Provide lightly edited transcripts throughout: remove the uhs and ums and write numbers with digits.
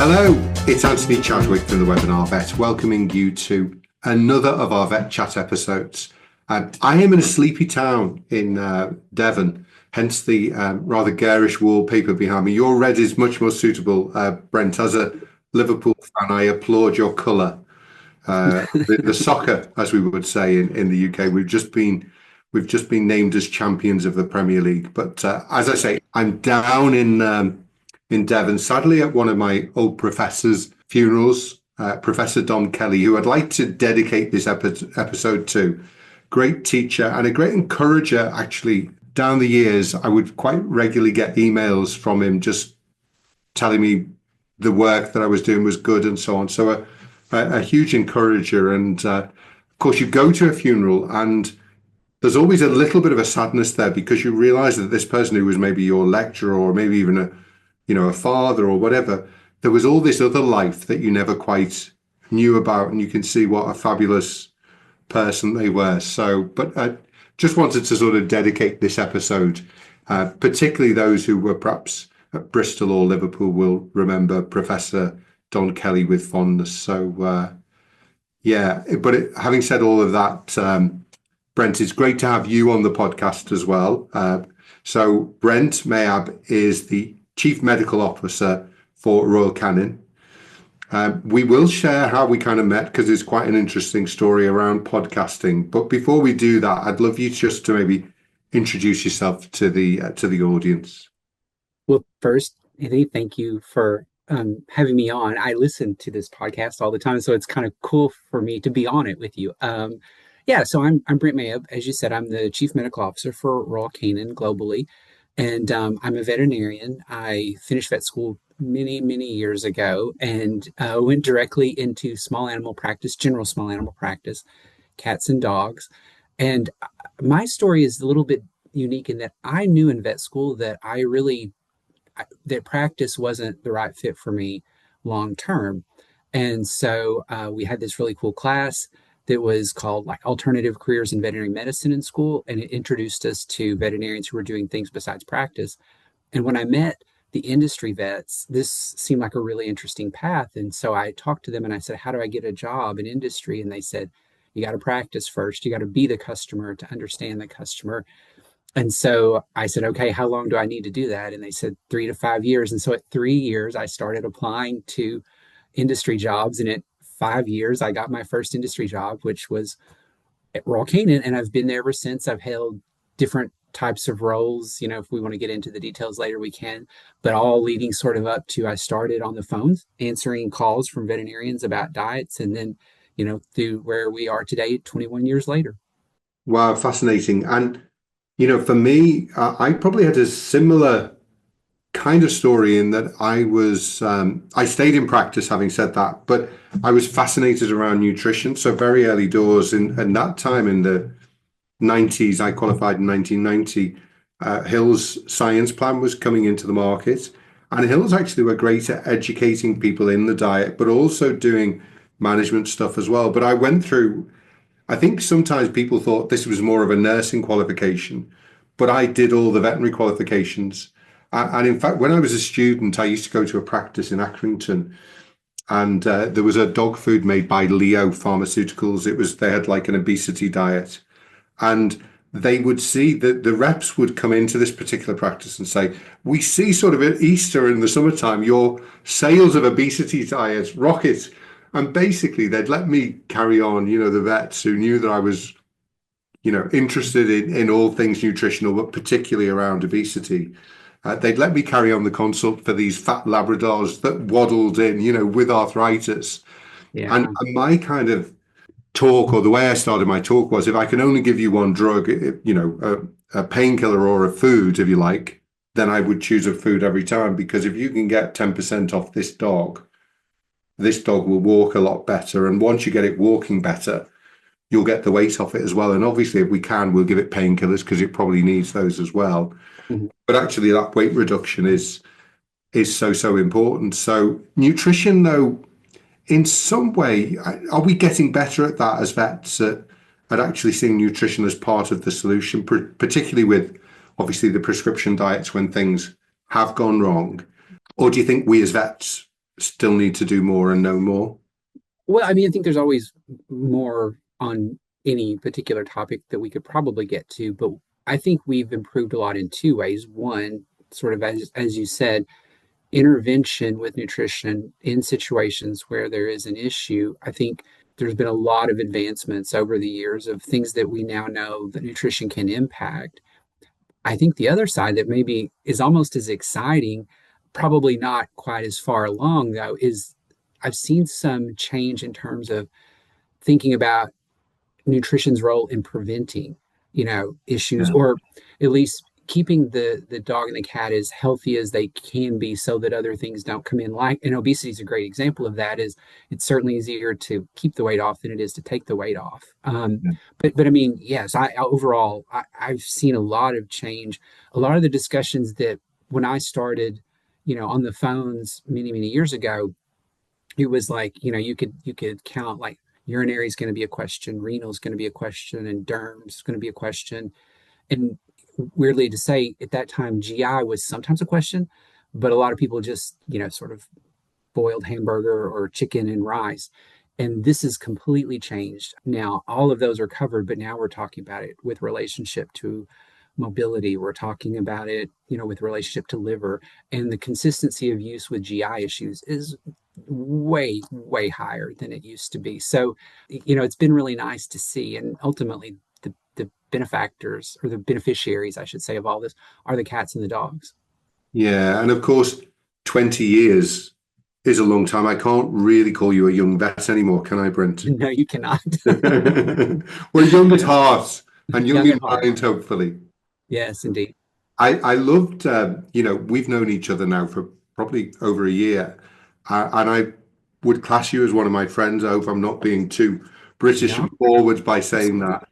Hello, it's Anthony Chadwick from the Webinar Vet, welcoming you to another of our VETchat episodes. I am in a sleepy town in Devon, hence the rather garish wallpaper behind me. Your red is much more suitable, Brent. As a Liverpool fan, I applaud your colour. The soccer, as we would say in the UK, we've just been named as champions of the Premier League. But as I say, I'm down in Devon, sadly at one of my old professors' funerals, Professor Don Kelly, who I'd like to dedicate this episode to. Great teacher and a great encourager, actually. Down the years, I would quite regularly get emails from him just telling me the work that I was doing was good and so on. So a huge encourager. And of course, you go to a funeral and there's always a little bit of a sadness there because you realize that this person who was maybe your lecturer or maybe even a father or whatever, there was all this other life that you never quite knew about, and you can see what a fabulous person they were. So, but I just wanted to sort of dedicate this episode, particularly those who were perhaps at Bristol or Liverpool will remember Professor Don Kelly with fondness. So, having said all of that, Brent, it's great to have you on the podcast as well. So Brent Mayabb is the Chief Medical Officer for Royal Canin. We will share how we kind of met because it's quite an interesting story around podcasting. But before we do that, I'd love you just to maybe introduce yourself to the audience. Well, first, Anthony, thank you for having me on. I listen to this podcast all the time, so it's kind of cool for me to be on it with you. So I'm Brent Mayabb. As you said, I'm the Chief Medical Officer for Royal Canin globally. And I'm a veterinarian. I finished vet school many, many years ago and went directly into small animal practice, general small animal practice, cats and dogs. And my story is a little bit unique in that I knew in vet school that that practice wasn't the right fit for me long term. And so we had this really cool class that was called like Alternative Careers in Veterinary Medicine in school. And it introduced us to veterinarians who were doing things besides practice. And when I met the industry vets, this seemed like a really interesting path. And so I talked to them and I said, how do I get a job in industry? And they said, you got to practice first. You got to be the customer to understand the customer. And so I said, okay, how long do I need to do that? And they said 3 to 5 years. And so at 3 years, I started applying to industry jobs. And at 5 years, I got my first industry job, which was at Royal Canin, and I've been there ever since. I've held different types of roles. If we want to get into the details later, we can, but all leading sort of up to I started on the phones answering calls from veterinarians about diets, and then, through where we are today, 21 years later. Wow, fascinating. And, for me, I probably had a similar kind of story in that I stayed in practice, having said that, but I was fascinated around nutrition. So very early doors in that time in the 90s, I qualified in 1990. Hill's science plan was coming into the market, and Hill's actually were great at educating people in the diet, but also doing management stuff as well. But I went through, I think sometimes people thought this was more of a nursing qualification, but I did all the veterinary qualifications. And in fact, when I was a student, I used to go to a practice in Accrington, and there was a dog food made by Leo Pharmaceuticals. They had like an obesity diet, and they would see that the reps would come into this particular practice and say, we see sort of at Easter in the summertime, your sales of obesity diets rocket. And basically they'd let me carry on, the vets who knew that I was, interested in all things nutritional, but particularly around obesity. They'd let me carry on the consult for these fat Labradors that waddled in, with arthritis. Yeah. And my kind of talk, or the way I started my talk, was if I can only give you one drug, a painkiller or a food, if you like, then I would choose a food every time. Because if you can get 10% off this dog will walk a lot better. And once you get it walking better, you'll get the weight off it as well. And obviously, if we can, we'll give it painkillers because it probably needs those as well. Mm-hmm. But actually, that weight reduction is so important. So nutrition, though, in some way, are we getting better at that as vets at actually seeing nutrition as part of the solution, particularly with obviously the prescription diets when things have gone wrong? Or do you think we as vets still need to do more and know more? Well, I mean, I think there's always more on any particular topic that we could probably get to, but I think we've improved a lot in two ways. One, sort of as you said, intervention with nutrition in situations where there is an issue. I think there's been a lot of advancements over the years of things that we now know that nutrition can impact. I think the other side that maybe is almost as exciting, probably not quite as far along though, is I've seen some change in terms of thinking about nutrition's role in preventing, issues, Yeah. or at least keeping the dog and the cat as healthy as they can be so that other things don't come in. Like, and obesity is a great example of that. Is it's certainly easier to keep the weight off than it is to take the weight off. But I mean, yes, overall I've seen a lot of change. A lot of the discussions that when I started, on the phones many years ago, it was like, you could count like urinary is going to be a question, renal is going to be a question, and derm is going to be a question. And weirdly to say, at that time, GI was sometimes a question, but a lot of people just, sort of boiled hamburger or chicken and rice. And this has completely changed. Now, all of those are covered, but now we're talking about it with relationship to mobility. We're talking about it, with relationship to liver. And the consistency of use with GI issues is way higher than it used to be. So, it's been really nice to see. And ultimately, the benefactors, or the beneficiaries, I should say, of all this are the cats and the dogs. Yeah, and of course, 20 years is a long time. I can't really call you a young vet anymore, can I, Brent? No, you cannot. Well, young at heart and young Young in at heart. mind, hopefully. Yes, indeed. I loved, we've known each other now for probably over a year, and I would class you as one of my friends. I hope I'm not being too British No, and forward by saying absolutely. that.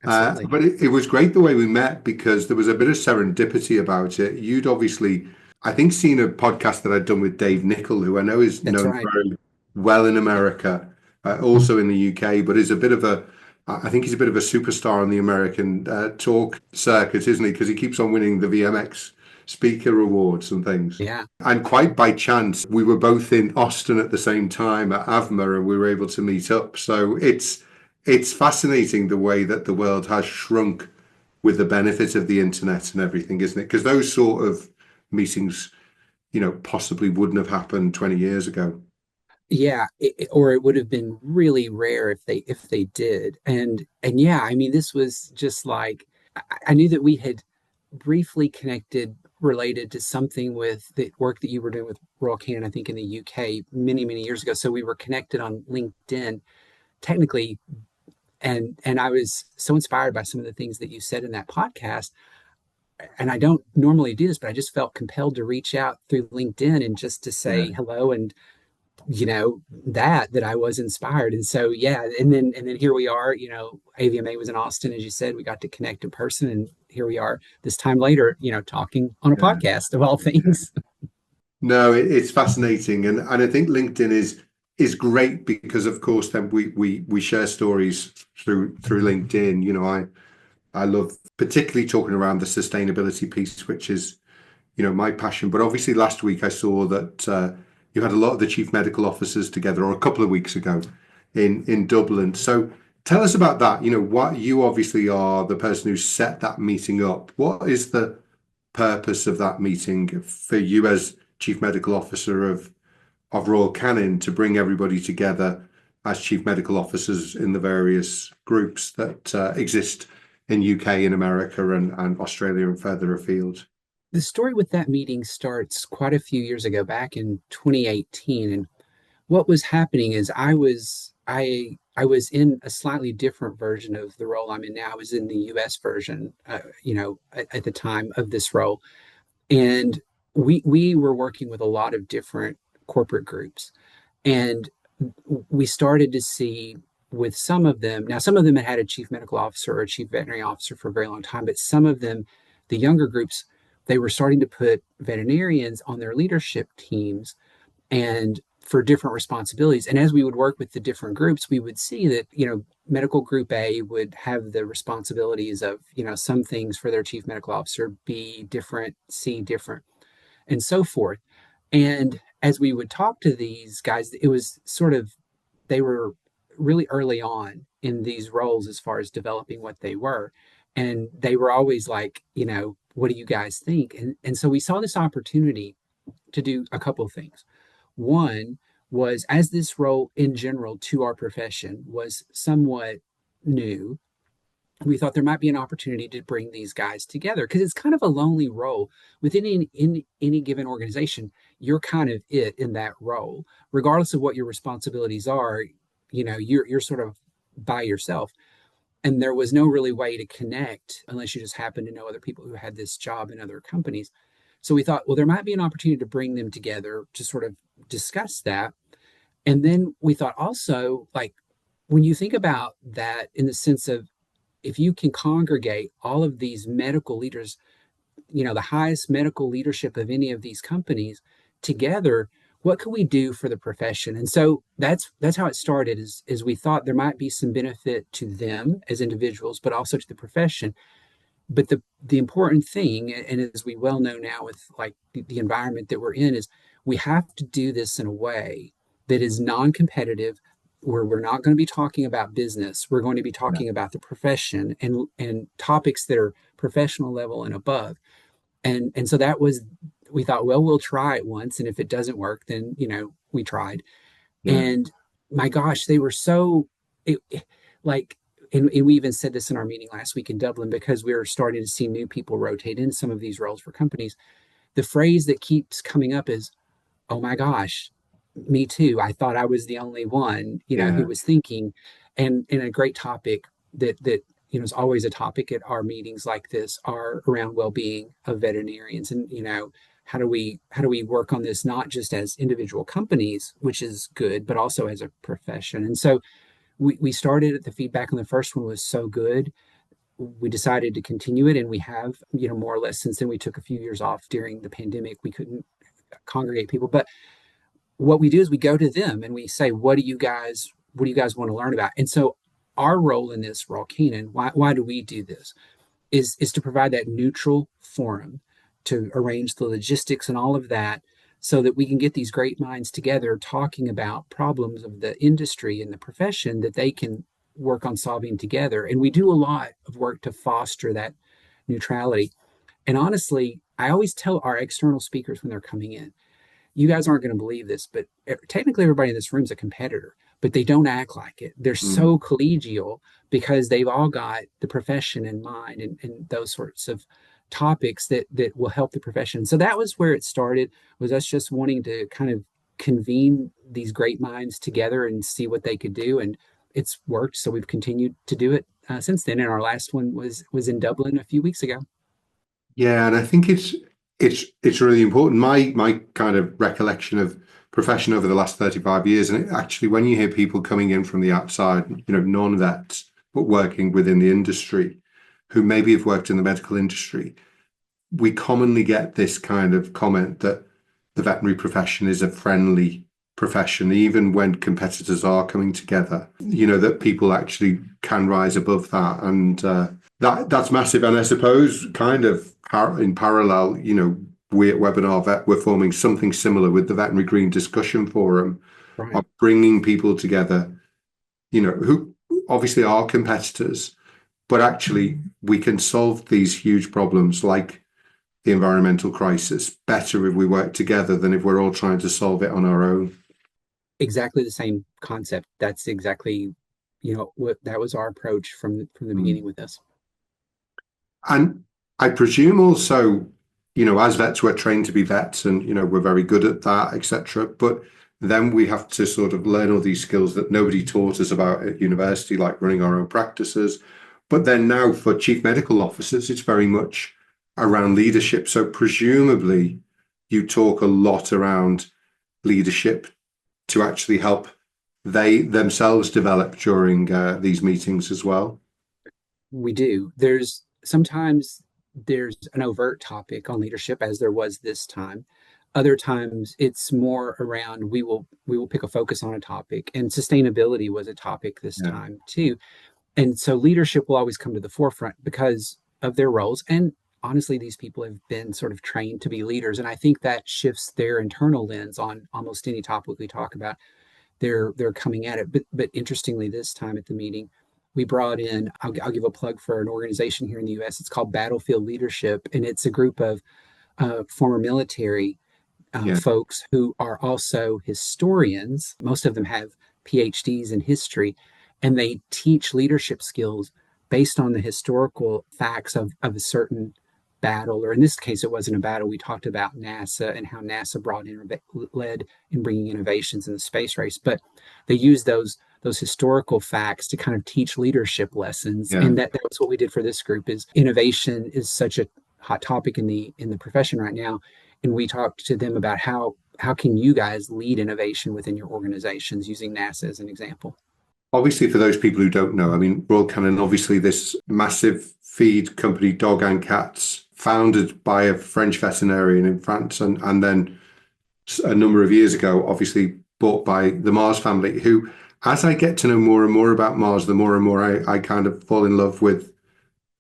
Absolutely. But it was great the way we met because there was a bit of serendipity about it. You'd obviously, I think, seen a podcast that I'd done with Dave Nichol, who I know is That's known right. very well in America, also in the UK, but is a bit of a, I think he's a bit of a superstar on the American talk circuit, isn't he? Because he keeps on winning the VMX speaker awards and things. Yeah. And quite by chance, we were both in Austin at the same time at AVMA, and we were able to meet up. So it's fascinating the way that the world has shrunk with the benefit of the internet and everything, isn't it? Because those sort of meetings, possibly wouldn't have happened 20 years ago. Yeah, or it would have been really rare if they did. And yeah, I mean, this was just like I knew that we had briefly connected related to something with the work that you were doing with Royal Canin, I think in the UK many years ago. So we were connected on LinkedIn technically, and I was so inspired by some of the things that you said in that podcast. And I don't normally do this, but I just felt compelled to reach out through LinkedIn and just to Yeah. say hello, and that I was inspired. And so yeah, and then here we are. AVMA was in Austin, as you said. We got to connect in person, and here we are this time later, talking on a Yeah. podcast of all things. No, it's fascinating, and I think LinkedIn is great because, of course, then we share stories through LinkedIn. I love particularly talking around the sustainability piece, which is my passion. But obviously, last week I saw that you had a lot of the chief medical officers together, or a couple of weeks ago, in Dublin. So tell us about that. What you obviously are the person who set that meeting up. What is the purpose of that meeting for you as chief medical officer of Royal Canin to bring everybody together as chief medical officers in the various groups that exist in UK and America and Australia and further afield? The story with that meeting starts quite a few years ago, back in 2018. And what was happening is I was in a slightly different version of the role I'm in now. I was in the US version, at the time of this role. And we were working with a lot of different corporate groups. And we started to see with some of them, now some of them had a chief medical officer or a chief veterinary officer for a very long time, but some of them, the younger groups, they were starting to put veterinarians on their leadership teams and for different responsibilities. And as we would work with the different groups, we would see that, medical group A would have the responsibilities of, some things for their chief medical officer, B different, C different, and so forth. And as we would talk to these guys, it was sort of, they were really early on in these roles as far as developing what they were. And they were always like, what do you guys think? And so we saw this opportunity to do a couple of things. One was, as this role in general to our profession was somewhat new, we thought there might be an opportunity to bring these guys together because it's kind of a lonely role within in any given organization. You're kind of it in that role, regardless of what your responsibilities are. You're sort of by yourself, and there was no really way to connect unless you just happen to know other people who had this job in other companies. So we thought, well, there might be an opportunity to bring them together to sort of discuss that. And then we thought also, like, when you think about that in the sense of, if you can congregate all of these medical leaders, the highest medical leadership of any of these companies together, what can we do for the profession? And so that's how it started, is we thought there might be some benefit to them as individuals, but also to the profession. But the important thing, and as we well know now with like the environment that we're in, is we have to do this in a way that is non-competitive, where we're not going to be talking about business. We're going to be Yeah. talking about the profession and topics that are professional level and above. And so that was, we thought, well, we'll try it once, and if it doesn't work, then we tried. Yeah. And my gosh, they were so like, and we even said this in our meeting last week in Dublin, because we were starting to see new people rotate in some of these roles for companies. The phrase that keeps coming up is, oh my gosh, me too. I thought I was the only one, who Yeah. was thinking. And a great topic that is always a topic at our meetings like this are around well-being of veterinarians. And how do we work on this, not just as individual companies, which is good, but also as a profession. And so we started, the feedback on the first one was so good, we decided to continue it, and we have, more or less since then. We took a few years off during the pandemic. We couldn't congregate people, but what we do is we go to them and we say, what do you guys want to learn about? And so our role in this, Royal Canin, why do we do this, is to provide that neutral forum to arrange the logistics and all of that, so that we can get these great minds together talking about problems of the industry and the profession that they can work on solving together. And we do a lot of work to foster that neutrality. And honestly, I always tell our external speakers when they're coming in, you guys aren't going to believe this, but technically everybody in this room is a competitor, but they don't act like it. They're Mm. so collegial because they've all got the profession in mind, and those sorts of topics that will help the profession. So that was where it started, was us just wanting to kind of convene these great minds together and see what they could do. And it's worked. So we've continued to do it since then. And our last one was in Dublin a few weeks ago. Yeah, and I think it's really important. My kind of recollection of profession over the last 35 years, and actually when you hear people coming in from the outside, non-vets, but working within the industry, who maybe have worked in the medical industry, we commonly get this kind of comment that the veterinary profession is a friendly profession, even when competitors are coming together, that people actually can rise above that. And that's massive. And I suppose kind of in parallel, we at Webinar Vet, we're forming something similar with the Veterinary Green Discussion Forum Right. of bringing people together, who obviously are competitors, but actually we can solve these huge problems like the environmental crisis better if we work together than if we're all trying to solve it on our own. Exactly the same concept. That's exactly, what that was our approach from the beginning Mm. with this. And I presume also, as vets, we're trained to be vets and, we're very good at that, etc. But then we have to sort of learn all these skills that nobody taught us about at university, like running our own practices. But then now for chief medical officers, it's very much around leadership. So presumably you talk a lot around leadership to actually help they themselves develop during these meetings as well. We do. There's an overt topic on leadership, as there was this time. Other times it's more around, we will pick a focus on a topic, and sustainability was a topic this Yeah. time too. And so leadership will always come to the forefront because of their roles. And honestly, these people have been sort of trained to be leaders. And I think that shifts their internal lens on almost any topic we talk about. They're coming at it. But interestingly, this time at the meeting, we brought in, I'll give a plug for an organization here in the US. It's called Battlefield Leadership, and it's a group of former military Yeah. folks who are also historians. Most of them have PhDs in history, and they teach leadership skills based on the historical facts of a certain battle, or in this case, it wasn't a battle. We talked about NASA and how NASA led in bringing innovations in the space race, but they use those historical facts to kind of teach leadership lessons. Yeah. And that's what we did for this group. Is innovation is such a hot topic in the profession right now, and we talked to them about how can you guys lead innovation within your organizations using NASA as an example. Obviously, for those people who don't know, I mean, Royal Canin, obviously, this massive feed company, dog and cats, founded by a French veterinarian in France, and then a number of years ago, obviously bought by the Mars family, who, as I get to know more and more about Mars, the more and more I kind of fall in love with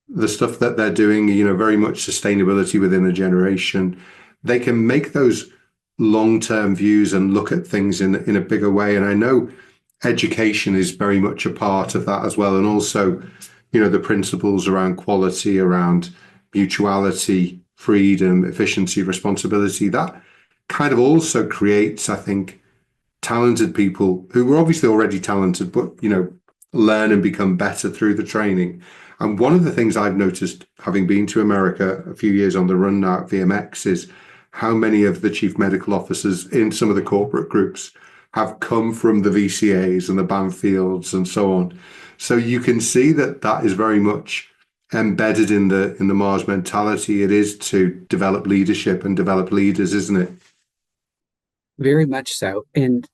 the stuff that they're doing, very much sustainability within a generation. They can make those long-term views and look at things in a bigger way. And I know education is very much a part of that as well. And also, the principles around quality, around mutuality, freedom, efficiency, responsibility, that kind of also creates, I think, talented people who were obviously already talented, but, learn and become better through the training. And one of the things I've noticed, having been to America a few years on the run now at VMX, is how many of the chief medical officers in some of the corporate groups have come from the VCAs and the Banfields and so on. So you can see that that is very much embedded in the Mars mentality. It is to develop leadership and develop leaders, isn't it? Very much so. And,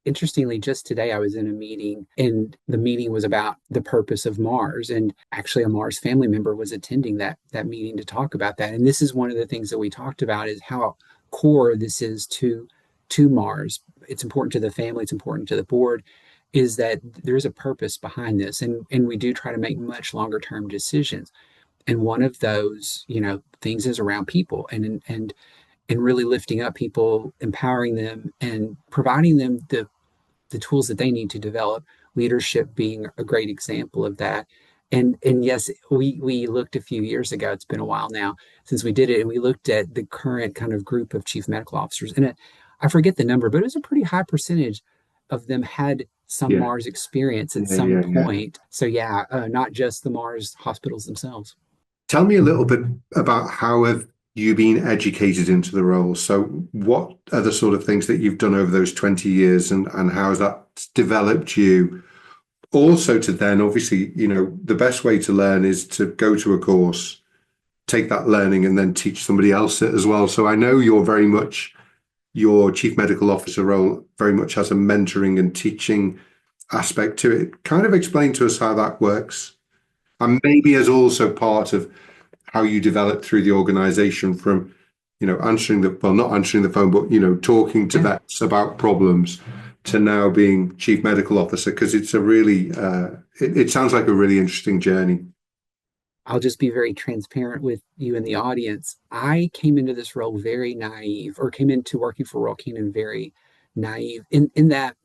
interestingly, just today I was in a meeting, and the meeting was about the purpose of Mars. And actually, a Mars family member was attending that meeting to talk about that. And this is one of the things that we talked about, is how core this is to Mars. It's important to the family, it's important to the board, is that there's a purpose behind this. And we do try to make much longer term decisions. And one of those, things is around people, and really lifting up people, empowering them, and providing them the tools that they need to develop. Leadership being a great example of that. And yes, we looked a few years ago. It's been a while now since we did it, and we looked at the current kind of group of chief medical officers. And I forget the number, but it was a pretty high percentage of them had some Yeah, Mars experience at yeah, some yeah, yeah. point. So yeah, not just the Mars hospitals themselves. Tell me a little bit about how have you been educated into the role? So what are the sort of things that you've done over those 20 years, and how has that developed you? Also to then, obviously, the best way to learn is to go to a course, take that learning and then teach somebody else it as well. So I know you're very much, your chief medical officer role very much has a mentoring and teaching aspect to it. Kind of explain to us how that works. And maybe as also part of how you develop through the organization from, answering not answering the phone, but, talking to Yeah. vets about problems to now being chief medical officer, because it's a really, it sounds like a really interesting journey. I'll just be very transparent with you and the audience. I came into this role very naive, or came into working for Royal Canin very naive, in that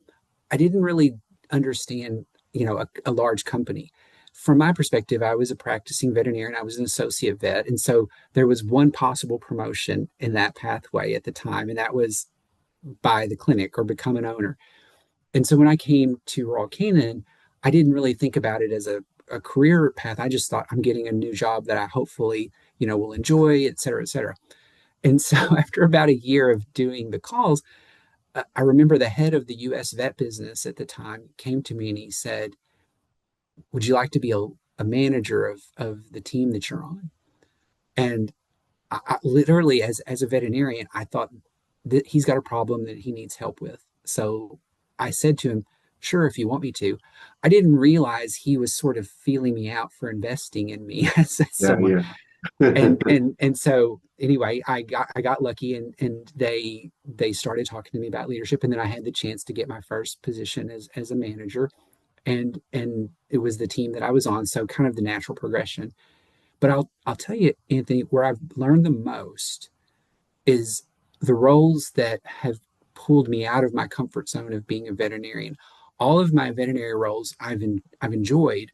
I didn't really understand, a large company. From my perspective, I was a practicing veterinarian. I was an associate vet. And so there was one possible promotion in that pathway at the time, and that was buy the clinic or become an owner. And so when I came to Royal Canin, I didn't really think about it as a career path. I just thought I'm getting a new job that I hopefully, will enjoy, et cetera, et cetera. And so after about a year of doing the calls, I remember the head of the US vet business at the time came to me and he said, would you like to be a manager of the team that you're on? And I literally, as a veterinarian, I thought that he's got a problem that he needs help with. So I said to him, sure, if you want me to. I didn't realize he was sort of feeling me out for investing in me as Yeah, someone. yeah. And so anyway, I got lucky, and they started talking to me about leadership, and then I had the chance to get my first position as a manager, and it was the team that I was on, so kind of the natural progression. But I'll tell you, Anthony, where I've learned the most is the roles that have pulled me out of my comfort zone of being a veterinarian. All of my veterinary roles I've enjoyed,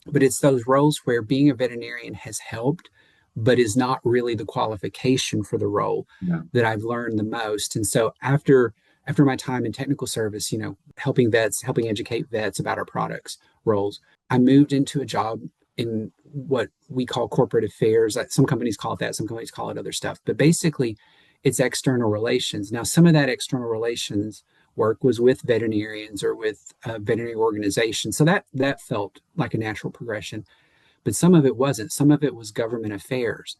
but it's those roles where being a veterinarian has helped, but is not really the qualification for the role Yeah. that I've learned the most. And so after my time in technical service, helping vets, helping educate vets about our products roles, I moved into a job in what we call corporate affairs. Some companies call it that, some companies call it other stuff. But basically, it's external relations. Now, some of that external relations work was with veterinarians or with veterinary organizations. So that felt like a natural progression. But some of it wasn't. Some of it was government affairs.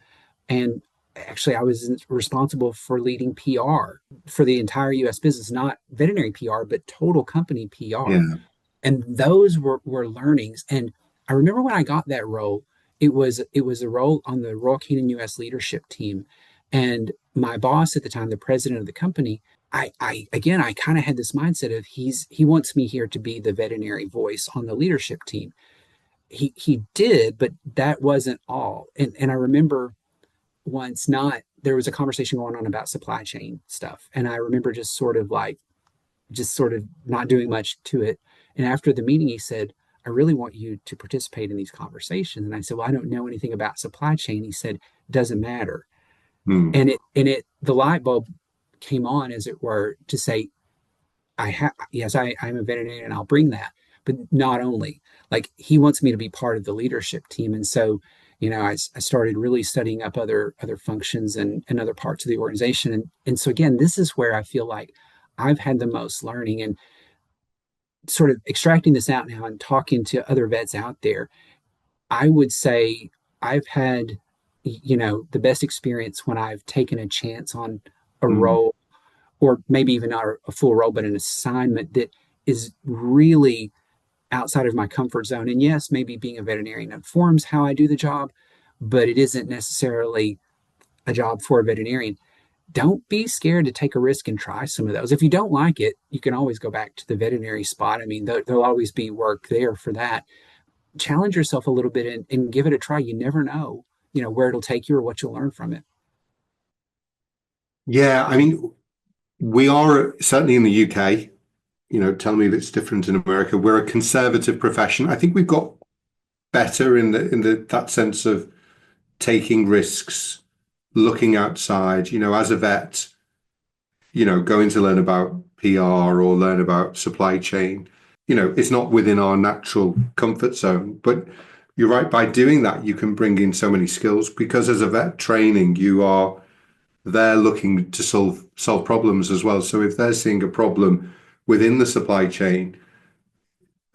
And actually, I was responsible for leading PR for the entire US business, not veterinary PR, but total company PR. Yeah. And those were learnings. And I remember when I got that role, it was a role on the Royal Canin US leadership team. And my boss at the time, the president of the company, I kind of had this mindset of he wants me here to be the veterinary voice on the leadership team. He did, but that wasn't all. And I remember once not there was a conversation going on about supply chain stuff. And I remember just sort of not doing much to it. And after the meeting, he said, I really want you to participate in these conversations. And I said, well, I don't know anything about supply chain. He said, doesn't matter. Hmm. And the light bulb came on, as it were, to say, I'm a veterinarian and I'll bring that. But not only, like, he wants me to be part of the leadership team. And so, I started really studying up other functions and other parts of the organization. And so again, this is where I feel like I've had the most learning and sort of extracting this out now and talking to other vets out there. I would say I've had, the best experience when I've taken a chance on a Hmm. role, or maybe even not a full role, but an assignment that is really outside of my comfort zone. And yes, maybe being a veterinarian informs how I do the job, but it isn't necessarily a job for a veterinarian. Don't be scared to take a risk and try some of those. If you don't like it, you can always go back to the veterinary spot. I mean, there'll always be work there for that. Challenge yourself a little bit and give it a try. You never know, where it'll take you or what you'll learn from it. Yeah, I mean, we are certainly in the UK, tell me if it's different in America. We're a conservative profession. I think we've got better in the that sense of taking risks, looking outside, as a vet, going to learn about PR or learn about supply chain. It's not within our natural comfort zone. But you're right, by doing that, you can bring in so many skills because as a vet training, you are there looking to solve problems as well. So if they're seeing a problem within the supply chain,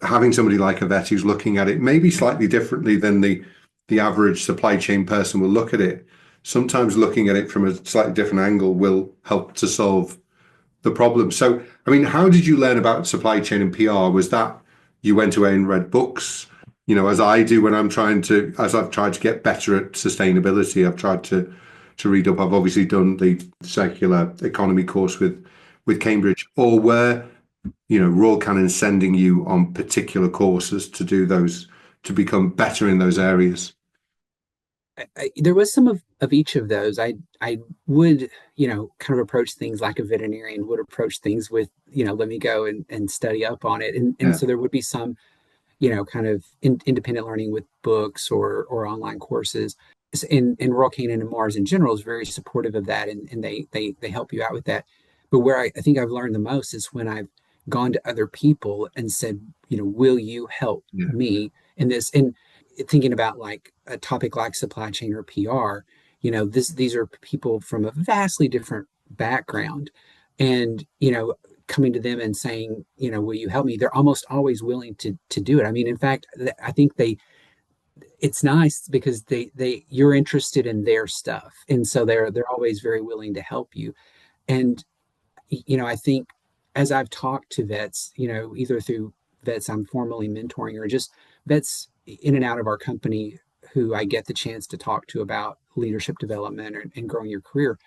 having somebody like a vet who's looking at it maybe slightly differently than the average supply chain person will look at it. Sometimes looking at it from a slightly different angle will help to solve the problem. So, I mean, how did you learn about supply chain and PR? Was that you went away and read books? As I do when as I've tried to get better at sustainability, I've tried to read up. I've obviously done the circular economy course with Cambridge, or were Royal Canin sending you on particular courses to do those to become better in those areas? There was some of each of those. I would, kind of approach things like a veterinarian would approach things with, let me go and study up on it. And Yeah, so there would be some, kind of independent learning with books or online courses. And Royal Canin and Mars in general is very supportive of that, and they help you out with that. But where I think I've learned the most is when I've gone to other people and said, will you help yeah, me in this? And thinking about like a topic like supply chain or PR, these are people from a vastly different background, and coming to them and saying, will you help me? They're almost always willing to do it. I mean, in fact, I think it's nice because they you're interested in their stuff, and so they're always very willing to help you. And I think as I've talked to vets, either through vets I'm formally mentoring or just vets in and out of our company who I get the chance to talk to about leadership development and growing your career,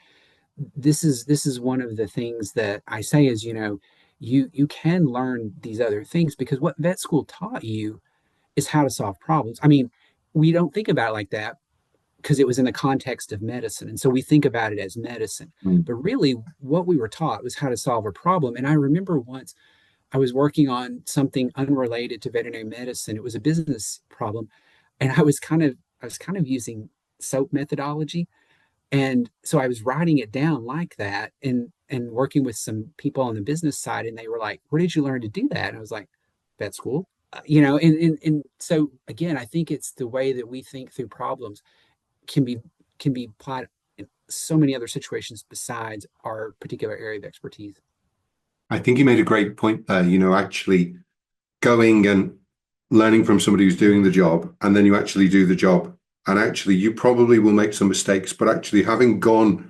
this is one of the things that I say is, you can learn these other things because what vet school taught you is how to solve problems. I mean, we don't think about it like that because it was in the context of medicine. And so we think about it as medicine. Mm. But really, what we were taught was how to solve a problem. And I remember once I was working on something unrelated to veterinary medicine. It was a business problem, and I was kind of using SOAP methodology. And so I was writing it down like that and working with some people on the business side, and they were like, "Where did you learn to do that?" And I was like, "Vet school." And so again, I think it's the way that we think through problems can be can be applied in so many other situations besides our particular area of expertise. I think you made a great point there, actually going and learning from somebody who's doing the job, and then you actually do the job. And actually, you probably will make some mistakes, but actually having gone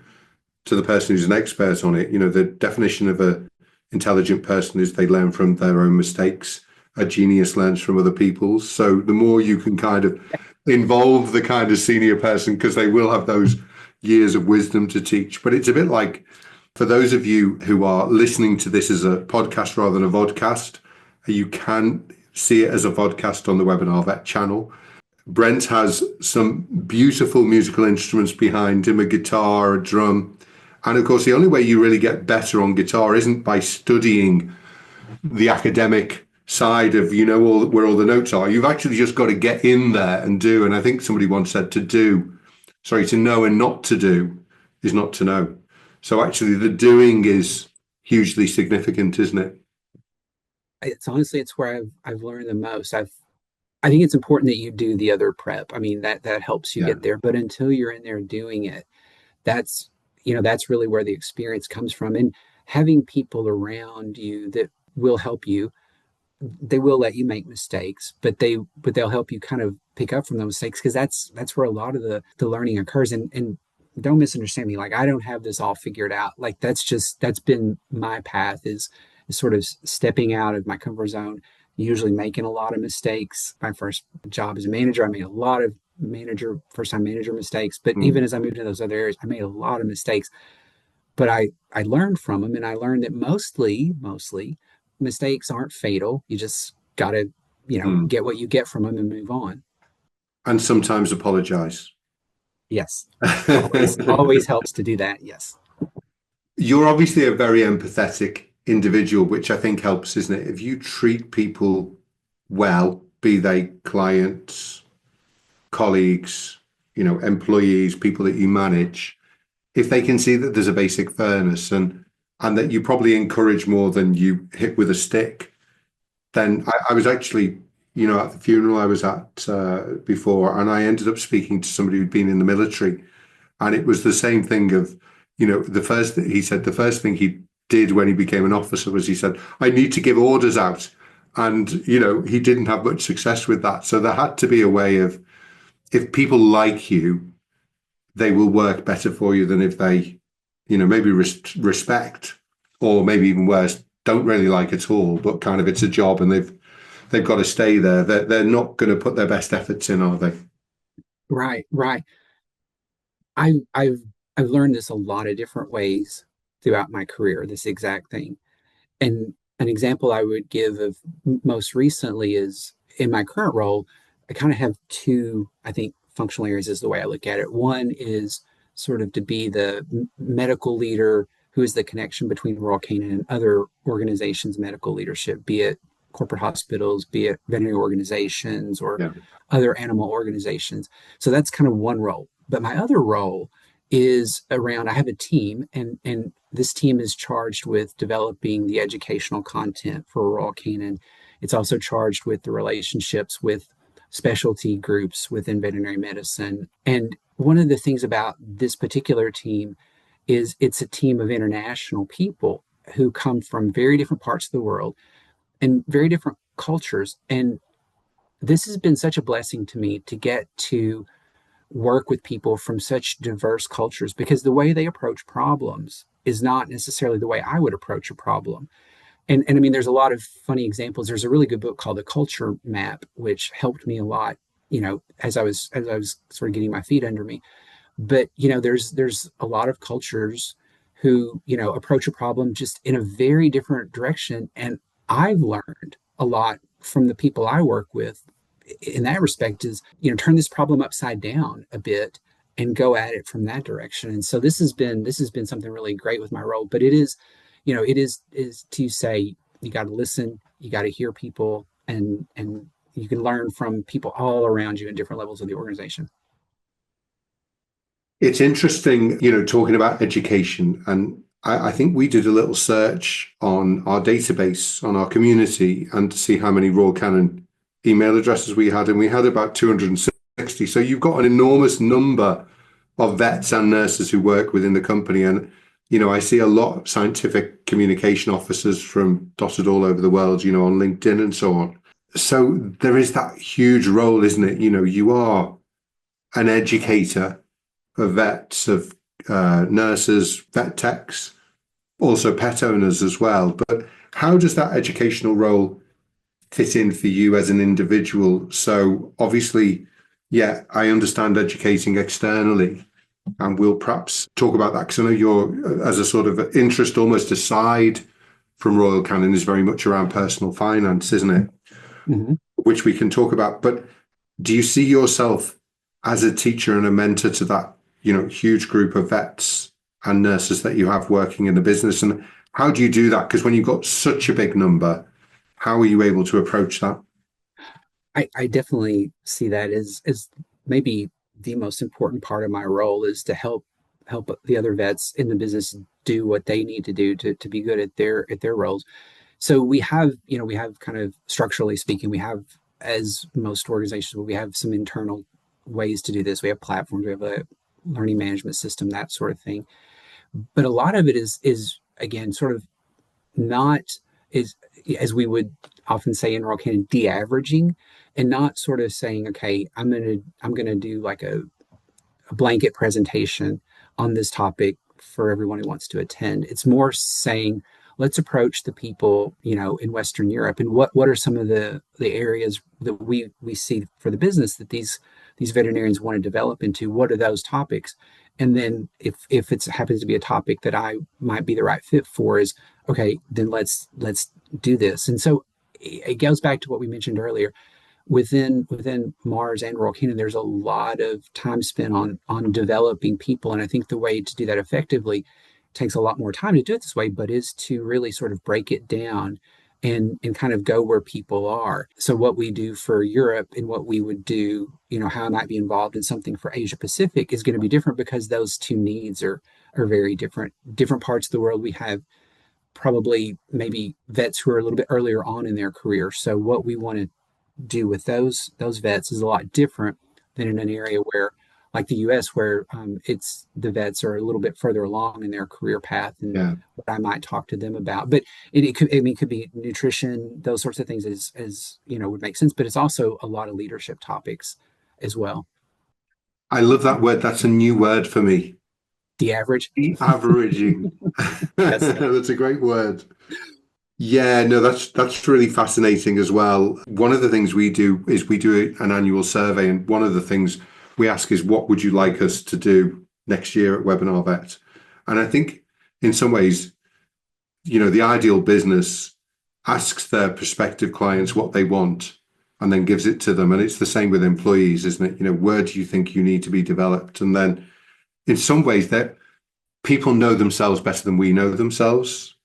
to the person who's an expert on it, the definition of a intelligent person is they learn from their own mistakes. A genius learns from other people's. So the more you can kind of involve the kind of senior person, because they will have those years of wisdom to teach. But it's a bit like for those of you who are listening to this as a podcast rather than a vodcast, you can see it as a vodcast on the Webinar Vet channel. Brent has some beautiful musical instruments behind him, a guitar, a drum. And of course, the only way you really get better on guitar isn't by studying the academic side of, where all the notes are. You've actually just got to get in there and do. And I think somebody once said to know and not to do is not to know. So actually the doing is hugely significant, isn't it? It's honestly, it's where I've learned the most. I think it's important that you do the other prep. I mean, that helps you Yeah. get there. But until you're in there doing it, that's that's really where the experience comes from. And having people around you that will help you, they will let you make mistakes, but they'll help you kind of pick up from those mistakes because that's where a lot of the learning occurs. And don't misunderstand me. Like I don't have this all figured out. Like that's been my path is sort of stepping out of my comfort zone, usually making a lot of mistakes. My first job as a manager, I made a lot of first time manager mistakes. But even Mm. as I moved into those other areas, I made a lot of mistakes. But I learned from them, and I learned that mostly mistakes aren't fatal. You just gotta Mm. get what you get from them and move on. And sometimes apologize. Yes, always helps to do that. Yes. You're obviously a very empathetic individual, which I think helps, isn't it? If you treat people well, be they clients, colleagues, employees, people that you manage, if they can see that there's a basic fairness and that you probably encourage more than you hit with a stick, then I was actually, at the funeral I was at before, and I ended up speaking to somebody who'd been in the military, and it was the same thing of, he said the first thing he did when he became an officer was he said, I need to give orders out. And, he didn't have much success with that. So there had to be a way of, if people like you, they will work better for you than if they, maybe respect, or maybe even worse, don't really like at all, but kind of it's a job and they've got to stay there. They're not going to put their best efforts in, are they? Right, right. I've learned this a lot of different ways throughout my career, this exact thing. And an example I would give of most recently is in my current role, I kind of have two, I think, functional areas is the way I look at it. One is sort of to be the medical leader who is the connection between Royal Canin and other organizations' medical leadership, be it corporate hospitals, be it veterinary organizations or Yeah. other animal organizations. So that's kind of one role. But my other role is around I have a team and this team is charged with developing the educational content for Royal Canin. It's also charged with the relationships with specialty groups within veterinary medicine. And one of the things about this particular team is it's a team of international people who come from very different parts of the world and very different cultures. And this has been such a blessing to me to get to work with people from such diverse cultures because the way they approach problems is not necessarily the way I would approach a problem. And I mean, there's a lot of funny examples. There's a really good book called The Culture Map, which helped me a lot, as I was sort of getting my feet under me. But there's a lot of cultures who approach a problem just in a very different direction. And I've learned a lot from the people I work with in that respect is, turn this problem upside down a bit and go at it from that direction. And so this has been something really great with my role. But it is, it is to say you got to listen, you got to hear people, and you can learn from people all around you in different levels of the organization. It's interesting, talking about education. And I think we did a little search on our database, on our community, and to see how many Royal Canin email addresses we had. And we had about 260. So you've got an enormous number of vets and nurses who work within the company. And, I see a lot of scientific communication officers from dotted all over the world, on LinkedIn and so on. So there is that huge role, isn't it? You are an educator of vets, of nurses, vet techs, also pet owners as well. But how does that educational role fit in for you as an individual? So obviously, yeah, I understand educating externally, and we'll perhaps talk about that because I know you're, as a sort of interest almost aside from Royal Canin, is very much around personal finance, isn't it? Mm-hmm. Which we can talk about. But do you see yourself as a teacher and a mentor to that, huge group of vets and nurses that you have working in the business? And how do you do that? Because when you've got such a big number, how are you able to approach that? I definitely see that as maybe the most important part of my role is to help the other vets in the business do what they need to do to be good at their roles. So we have kind of structurally speaking, we have, as most organizations, we have some internal ways to do this. We have platforms, we have a learning management system, that sort of thing. But a lot of it is again sort of not is as we would often say in Royal Canin, de-averaging, and not sort of saying, okay, I'm gonna do like a blanket presentation on this topic for everyone who wants to attend. It's more saying, let's approach the people, in Western Europe, and what are some of the areas that we see for the business that these veterinarians want to develop into? What are those topics? And then if it happens to be a topic that I might be the right fit for, is okay, then let's do this. And so it goes back to what we mentioned earlier. Within Mars and Royal Canin, there's a lot of time spent on developing people, and I think the way to do that effectively takes a lot more time to do it this way, but is to really sort of break it down and kind of go where people are. So what we do for Europe and what we would do, how I might be involved in something for Asia Pacific is going to be different because those two needs are very different. Different parts of the world, we have probably maybe vets who are a little bit earlier on in their career. So what we want to do with those vets is a lot different than in an area where, like the U.S., where it's the vets are a little bit further along in their career path, and Yeah. what I might talk to them about. But it could be nutrition, those sorts of things, as would make sense. But it's also a lot of leadership topics as well. I love that word. That's a new word for me. The average. De-averaging. Yes. That's a great word. Yeah, no, that's really fascinating as well. One of the things we do is we do an annual survey, and one of the things we ask is, what would you like us to do next year at Webinar Vet? And I think in some ways, the ideal business asks their prospective clients what they want and then gives it to them. And it's the same with employees, isn't it? Where do you think you need to be developed? And then in some ways that people know themselves better than we know themselves.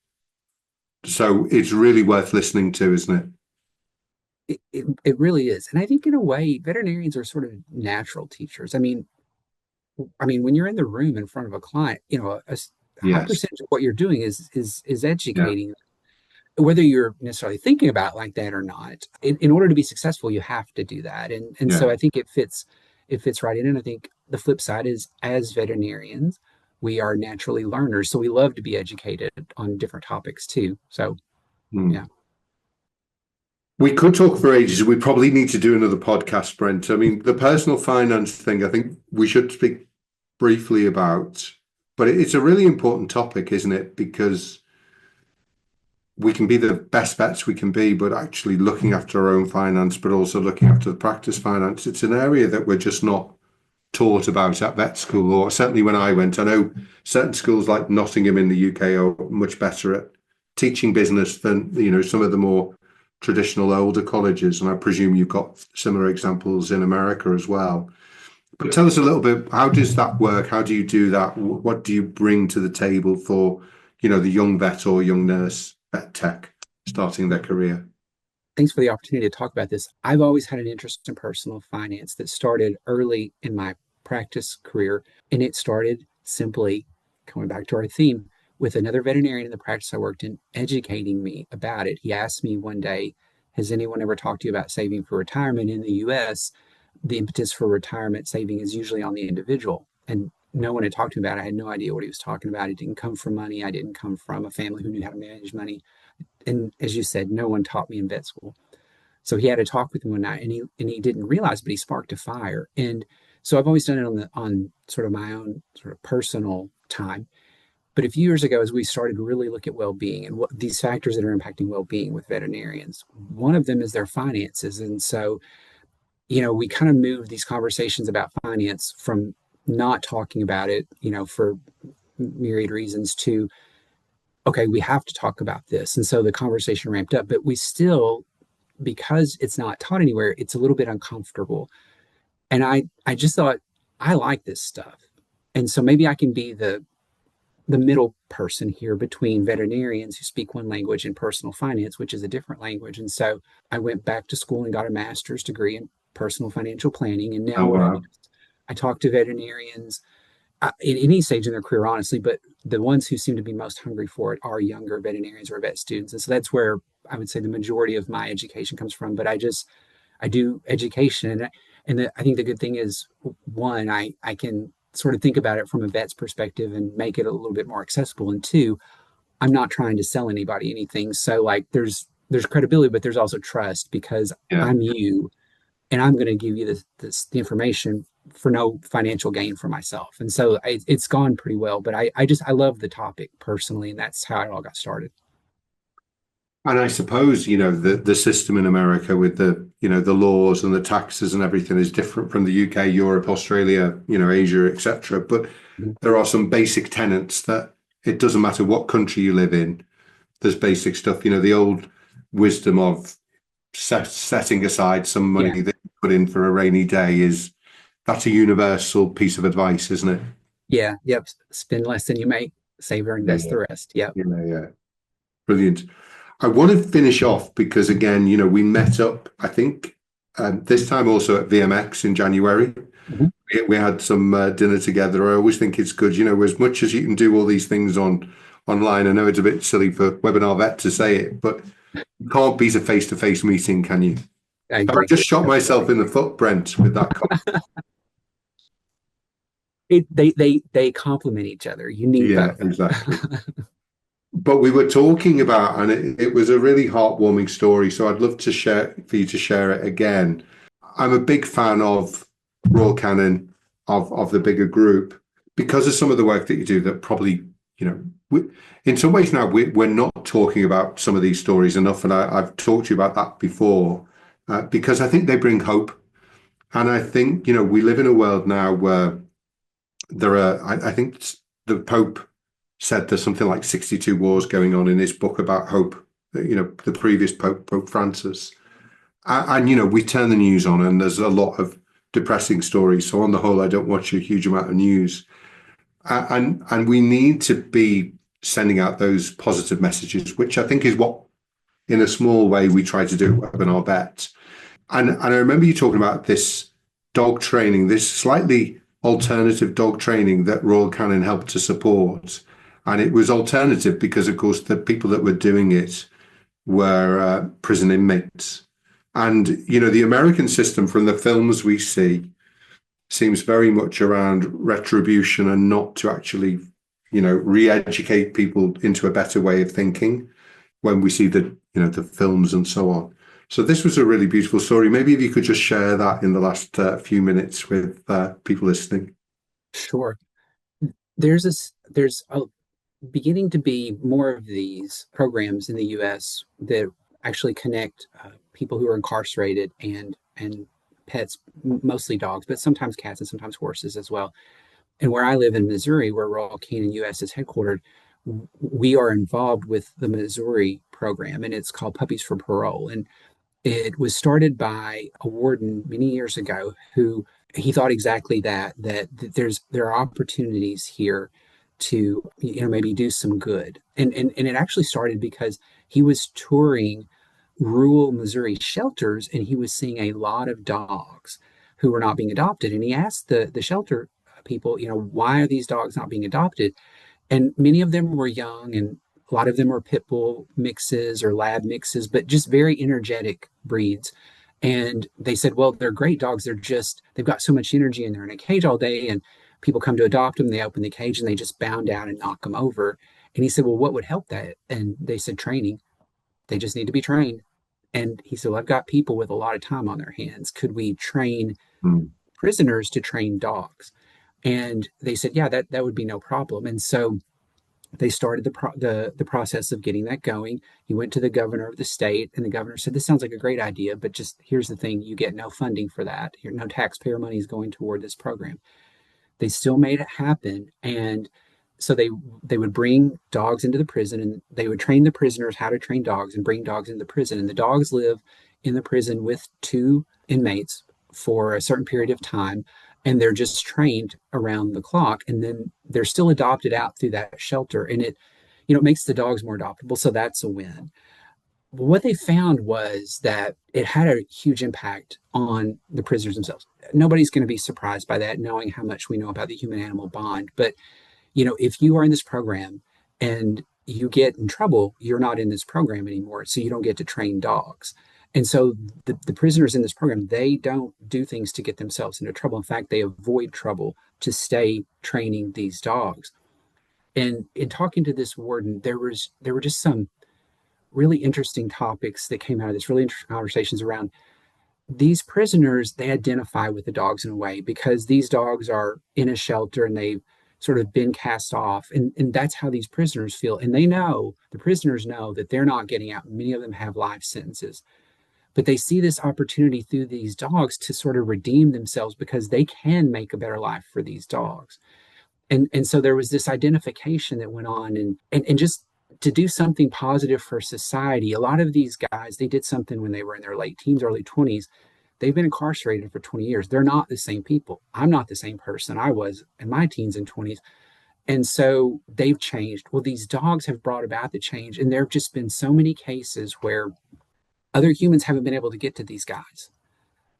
So it's really worth listening to, isn't it? It really is. And I think in a way, veterinarians are sort of natural teachers. I mean, when you're in the room in front of a client, a high Yes. percentage of what you're doing is Yeah. educating, whether you're necessarily thinking about it like that or not. In order to be successful, you have to do that. And so Yeah. I think it fits right in. And I think the flip side is, as veterinarians, we are naturally learners. So we love to be educated on different topics too. So Hmm. yeah. We could talk for ages. We probably need to do another podcast, Brent. I mean, the personal finance thing, I think we should speak briefly about, but it's a really important topic, isn't it? Because we can be the best vets we can be, but actually looking after our own finance, but also looking after the practice finance, it's an area that we're just not taught about at vet school, or certainly when I went. I know certain schools like Nottingham in the UK are much better at teaching business than, some of the more traditional older colleges, and I presume you've got similar examples in America as well. But tell us a little bit, how does that work? How do you do that? What do you bring to the table for, the young vet or young nurse vet tech starting their career? Thanks for the opportunity to talk about this. I've always had an interest in personal finance that started early in my practice career, and it started simply coming back to our theme with another veterinarian in the practice I worked in educating me about it. He asked me one day, has anyone ever talked to you about saving for retirement in the US? The impetus for retirement saving is usually on the individual. And no one had talked to me about it. I had no idea what he was talking about. It didn't come from money. I didn't come from a family who knew how to manage money. And as you said, no one taught me in vet school. So he had a talk with me one night, and he didn't realize, but he sparked a fire. And so I've always done it on sort of my own sort of personal time. But a few years ago, as we started to really look at well-being and what these factors that are impacting well-being with veterinarians, one of them is their finances. And so, we kind of moved these conversations about finance from not talking about it, for myriad reasons to, okay, we have to talk about this. And so the conversation ramped up, but we still, because it's not taught anywhere, it's a little bit uncomfortable. And I just thought, I like this stuff. And so maybe I can be the middle person here between veterinarians who speak one language and personal finance, which is a different language. And so I went back to school and got a master's degree in personal financial planning. And now Oh, what I do wow. is I talk to veterinarians in any stage in their career, honestly, but the ones who seem to be most hungry for it are younger veterinarians or vet students. And so that's where I would say the majority of my education comes from. But I do education. I think the good thing is, one, I can sort of think about it from a vet's perspective and make it a little bit more accessible. And two, I'm not trying to sell anybody anything. So like there's credibility, but there's also trust because Yeah. I'm you and I'm going to give you the information for no financial gain for myself. And so it's gone pretty well, but I love the topic personally. And that's how it all got started. And I suppose, the system in America with the laws and the taxes and everything is different from the UK, Europe, Australia, Asia, etc. But Mhm. there are some basic tenets that it doesn't matter what country you live in, there's basic stuff, the old wisdom of setting aside some Yeah. money that you put in for a rainy day that's a universal piece of advice, isn't it? Yeah. Yep. Spend less than you make, save or invest Yeah, the rest. Yep. yeah. Brilliant. I want to finish off because again, we met up, I think, this time also at VMX in January. Mhm. We had some dinner together. I always think it's good, as much as you can do all these things online. I know it's a bit silly for Webinar Vet to say it, but you can't beat a face-to-face meeting, can you? I So I agree. just shot myself in the foot, Brent, with that comment. They complement each other. You need Yeah, both. exactly. But we were talking about, and it was a really heartwarming story. So I'd love to share for you to share it again. I'm a big fan of Royal Canin, of the bigger group, because of some of the work that you do. That probably, in some ways now we're not talking about some of these stories enough, and I've talked to you about that before, because I think they bring hope, and I think we live in a world now where there are. I think the Pope said there's something like 62 wars going on in his book about hope. The previous Pope, Pope Francis. And we turn the news on and there's a lot of depressing stories. So on the whole, I don't watch a huge amount of news. And we need to be sending out those positive messages, which I think is what, in a small way, we try to do at Webinar Vet. And I remember you talking about this dog training, this slightly alternative dog training that Royal Canin helped to support. And it was alternative because, of course, the people that were doing it were prison inmates. And, the American system from the films we see seems very much around retribution and not to actually, re-educate people into a better way of thinking when we see the films and so on. So this was a really beautiful story. Maybe if you could just share that in the last few minutes with people listening. Sure. There's a beginning to be more of these programs in the US that actually connect people who are incarcerated and pets, mostly dogs, but sometimes cats and sometimes horses as well. And where I live in Missouri, where Royal Canin US is headquartered, we are involved with the Missouri program, and it's called Puppies for Parole. And it was started by a warden many years ago who he thought exactly that there are opportunities here to maybe do some good. And it actually started because he was touring rural Missouri shelters and he was seeing a lot of dogs who were not being adopted. And he asked the shelter people, why are these dogs not being adopted? And many of them were young, and a lot of them were pit bull mixes or lab mixes, but just very energetic breeds. And they said, well, they're great dogs. They've got so much energy and they're in a cage all day. And people come to adopt them. They open the cage and they just bound down and knock them over. And he said, well, what would help that? And they said, training. They just need to be trained. And he said, well, I've got people with a lot of time on their hands. Could we train Mm. prisoners to train dogs? And they said, yeah, that would be no problem. And so they started the process of getting that going. He went to the governor of the state, and the governor said, "This sounds like a great idea, but just here's the thing: you get no funding for that. No taxpayer money is going toward this program." They still made it happen, and so they would bring dogs into the prison, and they would train the prisoners how to train dogs, and bring dogs into the prison. And the dogs live in the prison with two inmates for a certain period of time, and they're just trained around the clock, and then they're still adopted out through that shelter, and it makes the dogs more adoptable, so that's a win. But what they found was that it had a huge impact on the prisoners themselves. Nobody's going to be surprised by that, knowing how much we know about the human animal bond. But if you are in this program and you get in trouble, you're not in this program anymore, so you don't get to train dogs. And so the prisoners in this program, they don't do things to get themselves into trouble. In fact, they avoid trouble to stay training these dogs. And in talking to this warden, there were just some really interesting topics that came out of this, really interesting conversations around these prisoners. They identify with the dogs in a way because these dogs are in a shelter and they've sort of been cast off. And that's how these prisoners feel. And the prisoners know that they're not getting out. Many of them have life sentences, but they see this opportunity through these dogs to sort of redeem themselves because they can make a better life for these dogs. And so there was this identification that went on, and just to do something positive for society. A lot of these guys, they did something when they were in their late teens, early 20s. They've been incarcerated for 20 years. They're not the same people. I'm not the same person I was in my teens and 20s. And so they've changed. Well, these dogs have brought about the change. And there have just been so many cases where other humans haven't been able to get to these guys,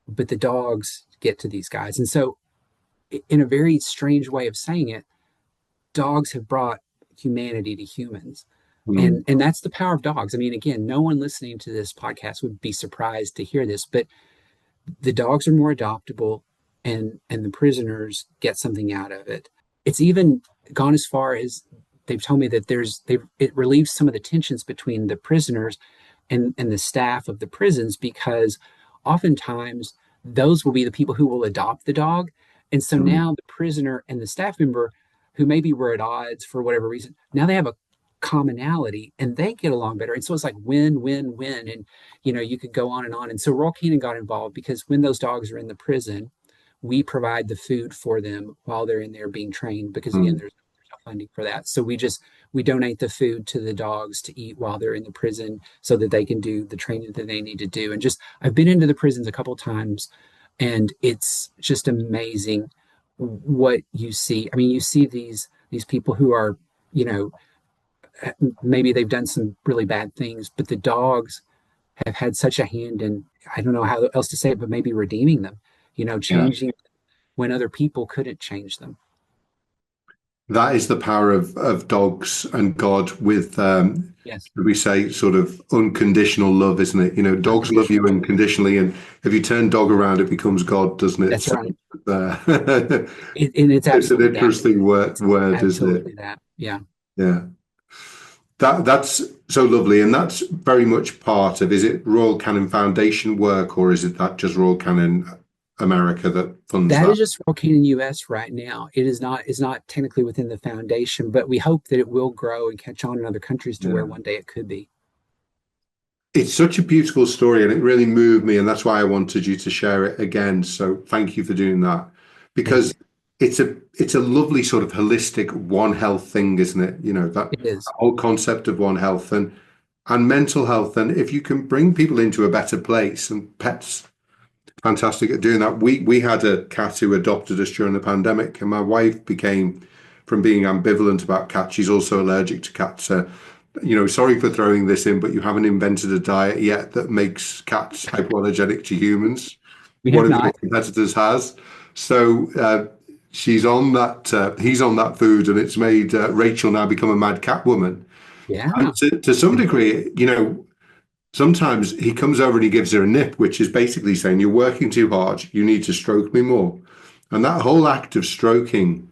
but the dogs get to these guys. And so, in a very strange way of saying it, dogs have brought humanity to humans. Mm. And that's the power of dogs. I mean, again, no one listening to this podcast would be surprised to hear this, but the dogs are more adoptable, and the prisoners get something out of it. It's even gone as far as they've told me that it relieves some of the tensions between the prisoners and the staff of the prisons, because oftentimes those will be the people who will adopt the dog. And so Mm. now the prisoner and the staff member who maybe were at odds for whatever reason, now they have a commonality and they get along better. And so it's like win, win, win. And you could go on and on. And so Royal Canin got involved because when those dogs are in the prison, we provide the food for them while they're in there being trained, because again, Mm. there's no funding for that. So we donate the food to the dogs to eat while they're in the prison so that they can do the training that they need to do. And just I've been into the prisons a couple of times, and it's just amazing what you see. I mean, you see these people who are, you know, maybe they've done some really bad things, but the dogs have had such a hand in, I don't know how else to say it, but maybe redeeming them, Yeah. changing when other people couldn't change them. That is the power of dogs and God with, Yes, we say, sort of unconditional love, isn't it? Dogs love you unconditional. unconditionally, and if you turn dog around, it becomes God, doesn't it? That's So, right. uh, And it's it's an absolutely that. interesting It's word, isn't it? absolutely that. Yeah. Yeah. That's so lovely, and that's very much part of. Is it Royal Canin Foundation work, or is it that just Royal Canin America that funds That that? is just working in the US right now. It's not technically within the foundation, but we hope that it will grow and catch on in other countries to where Yeah. one day it could be. It's such a beautiful story, and it really moved me, and that's why I wanted you to share it again. So thank you for doing that, Thank you. because it's a lovely sort of holistic One Health thing, isn't it? That It is. whole concept of One Health, and and mental health. And if you can bring people into a better place, and pets fantastic at doing that. We had a cat who adopted us during the pandemic, and my wife became, from being ambivalent about cats, she's also allergic to cats. Sorry for throwing this in, but you haven't invented a diet yet that makes cats hypoallergenic to humans. We One have of your not. competitors has. So she's on that. He's on that food, and it's made Rachel now become a mad cat woman. And Yeah. to some degree, sometimes he comes over and he gives her a nip, which is basically saying, "You're working too hard. You need to stroke me more." And that whole act of stroking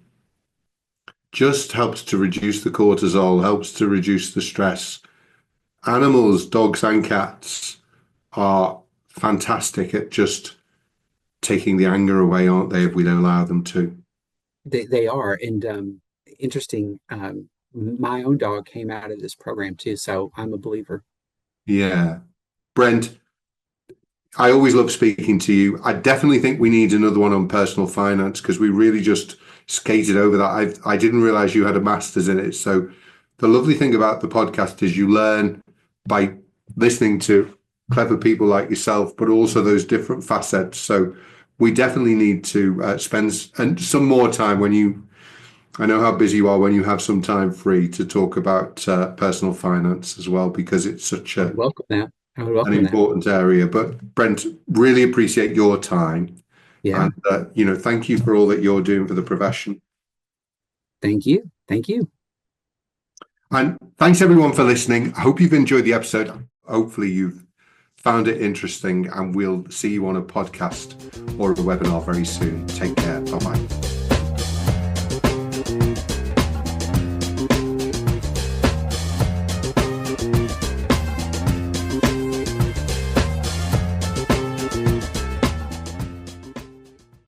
just helps to reduce the cortisol, helps to reduce the stress. Animals, dogs and cats, are fantastic at just taking the anger away, aren't they, if we allow them to? They are. And interesting. My own dog came out of this program too, so I'm a believer. Yeah. Brent, I always love speaking to you. I definitely think we need another one on personal finance because we really just skated over that. I didn't realize you had a master's in it. So the lovely thing about the podcast is you learn by listening to clever people like yourself, but also those different facets. So we definitely need to spend some more time when you. I know how busy you are when you have some time free to talk about personal finance as well, because it's such I would welcome that. I would an welcome that. important area. But Brent, really appreciate your time, Yeah. and thank you for all that you're doing for the profession. Thank you. Thank you. And thanks everyone for listening. I hope you've enjoyed the episode. Hopefully you've found it interesting, and we'll see you on a podcast or a webinar very soon. Take care. Bye bye.